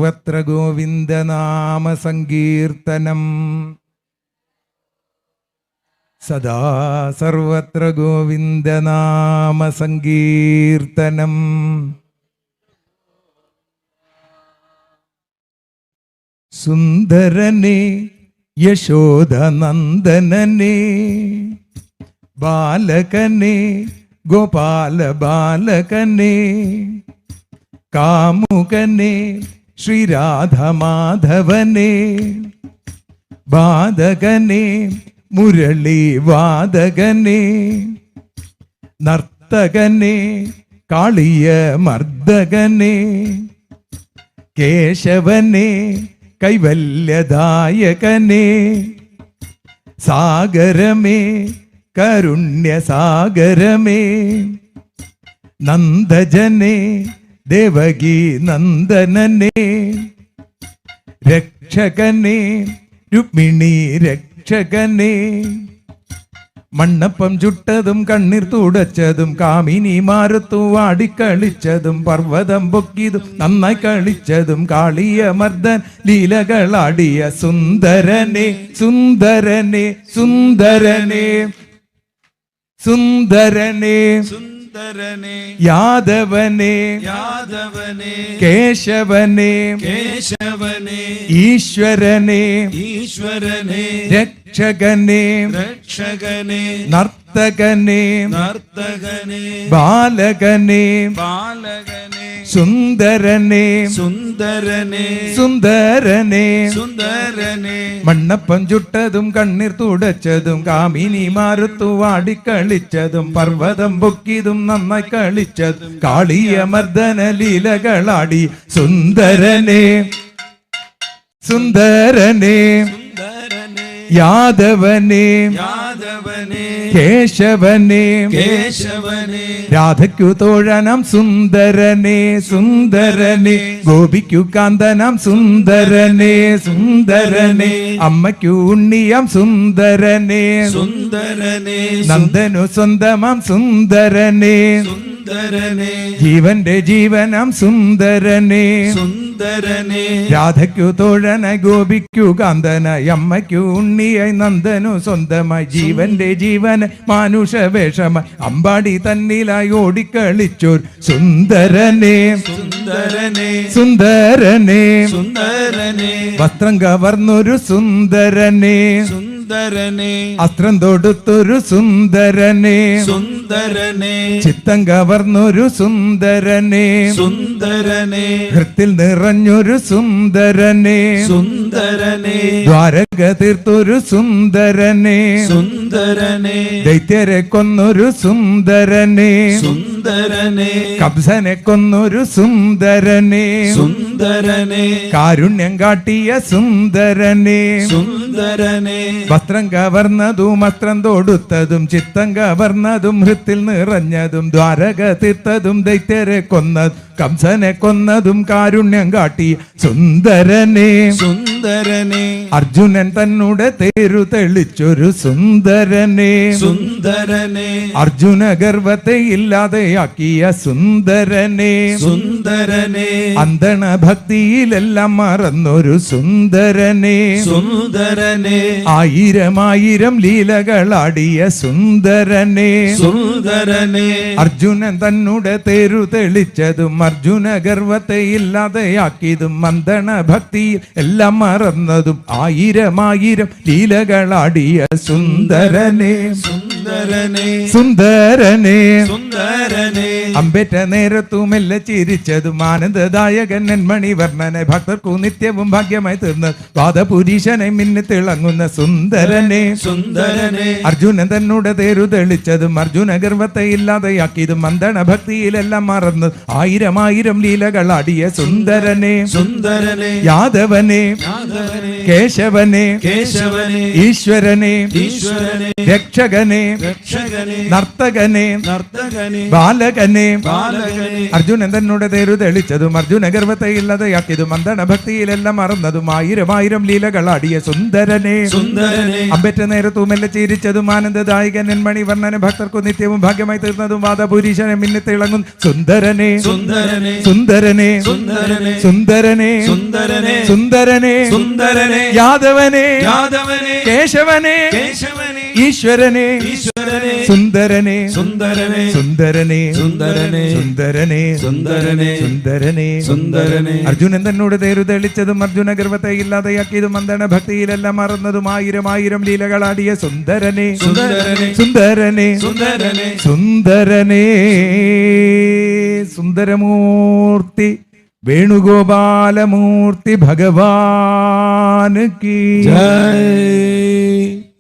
സർവത്ര ഗോവിന്ദനാമ സങ്കീർത്തനം. സദാ സർവത്ര ഗോവിന്ദനാമ സങ്കീർത്തനം. സുന്ദരനെ യശോദനന്ദനനെ ബാലകനെ ഗോപാല ബാലകനെ കാമുകനെ ശ്രീരാധമാധവനെ ബാധകനെ മുരളി വാദകനെ നർത്തകനെ കാളിയ മർദ്ദകനെ കേശവനെ കൈവല്യദായകനെ സാഗരമേ കരുണ്യസാഗരമേ നന്ദജനെ ദേവകി നന്ദനനെ രക്ഷകനെ രുക്മിണി രക്ഷകനെ മണ്ണപ്പം ചുട്ടതും കണ്ണീർ തുടച്ചതും കാമിനി മാറത്തു ആടിക്കളിച്ചതും പർവ്വതം പൊക്കിയതും നന്നായി കളിച്ചതും കാളിയ മർദ്ദൻ ലീലകളാടിയ സുന്ദരനെ സുന്ദരനെ സുന്ദരനെ സുന്ദരനെ സുന്ദരനെ യാദവനെ യാദവനെ കേശവനെ കേശവനെ ഈശ്വരനെ ഈശ്വരനെ രക്ഷകനെ രക്ഷകനെ നർത്തകനെ നർത്തകനെ ബാലകനെ ബാലകനെ സുന്ദരനെ സുന്ദരനെ സുന്ദരനെ സുന്ദരനെ മണ്ണപ്പം ചുട്ടതും കണ്ണീർ തുടച്ചതും കാമിനി മാറുത്തു ആടിക്കളിച്ചതും പർവ്വതം പൊക്കിയതും നന്നായി കളിച്ചതും കാളിയ മർദ്ദന ലീലകളാടി സുന്ദരനെ സുന്ദരനെ യാദവനെ യാദവനെ കേശവനെ കേശവനെ രാധയ്ക്കു തോഴനം സുന്ദരനെ സുന്ദരനെ ഗോപിക്കു കാന്തനം സുന്ദരനെ സുന്ദരനെ അമ്മയ്ക്കു ഉണ്ണിയം സുന്ദരനെ സുന്ദരനെ നന്ദനു സ്വന്തമാം സുന്ദരനെ സുന്ദരനെ ജീവന്റെ ജീവനം സുന്ദരനെ സുന്ദരനെ രാധയ്ക്കു തോഴന ഗോപിക്കു കാന്തനായി അമ്മയ്ക്കു ഉണ്ണിയായി നന്ദനു സ്വന്തമായി ജീവന്റെ ജീവന മാനുഷ വേഷമായി അമ്പാടി തന്നിലായി ഓടിക്കളിച്ചോർ സുന്ദരനെ സുന്ദരനെ സുന്ദരനെ സുന്ദരനെ വസ്ത്രം കവർന്നൊരു സുന്ദരനെ സുന്ദരനെ അസ്ത്രം തൊടുത്തൊരു സുന്ദരനെ സുന്ദരനെ ചിത്തം കവർന്നൊരു സുന്ദരനെ സുന്ദരനെ ഹൃത്തിൽ നിറഞ്ഞൊരു സുന്ദരനെ സുന്ദരനെ ദ്വാരക തീർത്തൊരു സുന്ദരനെ സുന്ദരനെ ദൈത്യരെ കൊന്നൊരു സുന്ദരനെ സുന്ദരനെ കബ്സനെ കൊന്നൊരു സുന്ദരനെ സുന്ദരനെ കാരുണ്യം കാട്ടിയ സുന്ദരനെ സുന്ദരനെ വസ്ത്രം കവർന്നതും വസ്ത്രം തൊടുത്തതും ചിത്തം കവർന്നതും ഹൃത്തിൽ നിറഞ്ഞതും ദ്വാരക തീർത്തതും ദൈത്യരെ കൊന്നതും കംസനെ കൊന്നതും കാരുണ്യം കാട്ടി സുന്ദരനെ സുന്ദരനെ അർജുനൻ തന്നോട് തേരു തെളിച്ചൊരു സുന്ദരനെ സുന്ദരനെ അർജുന ഗർവത്തെ ഇല്ലാതെയാക്കിയ സുന്ദരനെ സുന്ദരനെ അന്തണ ഭക്തിയിലെല്ലാം മറന്നൊരു സുന്ദരനെ സുന്ദരനെ ആയിരം ആയിരം ലീലകളാടിയ സുന്ദരനെ സുന്ദരനെ അർജുനൻ തന്നോട് തേരു തെളിച്ചതും അർജുന ഗർവത്തെ ഇല്ലാതെയാക്കിയതും മന്ദണ ഭക്തിയിൽ എല്ലാം മറന്നതും ആയിരം ആയിരം ലീലകളാടിയ സുന്ദരനെ സുന്ദരനെ സുന്ദരനെ സുന്ദരനെ അമ്പേറ്റ നേരത്തുമെല്ല ചിരിച്ചതും ആനന്ദദായകൻ മണിവർണ്ണനെ ഭക്തർക്കു നിത്യവും ഭാഗ്യമായി തീർന്ന വാദപുരീശനെ മിന്നി തിളങ്ങുന്ന സുന്ദരനെ സുന്ദരനെ അർജുനൻ തന്നോട് തേരു തെളിച്ചതും അർജുന ഗർവത്തെ ഇല്ലാതെയാക്കിയതും മന്ദണ ഭക്തിയിലെല്ലാം മറന്ന് ആയിരം ആയിരം ലീലകളാടിയ സുന്ദരനെ സുന്ദരനെ യാദവനെ കേശവനെ കേശവനെ ഈശ്വരനെ ഈശ്വരനെ രക്ഷകനെ രക്ഷകനെ നർത്തകനെ നർത്തകനെ ബാലകനെ ബാലകനെ അർജുനൻ തന്നോട് തേരു തെളിച്ചതും അർജുന ഗർഭത്തെ ഇല്ലാതെയാക്കിയതും മന്ദന ഭക്തിയിലെല്ലാം മറന്നതും ആയിരം ലീലകളാടിയ സുന്ദരനെ അമ്പറ്റ നേരത്തുമെല്ലെ ചിരിച്ചതും ആനന്ദദായകൻ മണിവർണ്ണന ഭക്തർക്കു നിത്യവും ഭാഗ്യമായി തീർന്നതും വാദപുരീശനെ മിന്നി തിളങ്ങും സുന്ദരനെ സുന്ദരനെ സുന്ദരനെ സുന്ദരനെ യാദവനെ കേശവനെ ഈശ്വരനെ സുന്ദരനെ സുന്ദരനെ സുന്ദരനെ സുന്ദരനെ സുന്ദരനെ സുന്ദരനെ സുന്ദരനെ സുന്ദരനെ അർജുനൻ തന്നോട് തേരു തെളിച്ചതും അർജുന ഗർഭത്തെ ഇല്ലാതെയാക്കിയതും മന്ദന ഭക്തിയിലെല്ലാം മറന്നതും ആയിരം ലീലകളാടിയ സുന്ദരനെ സുന്ദരനെ സുന്ദരനെ സുന്ദരനെ സുന്ദരമൂർത്തി വേണുഗോപാലമൂർത്തി ഭഗവാൻ കീ ജയ്.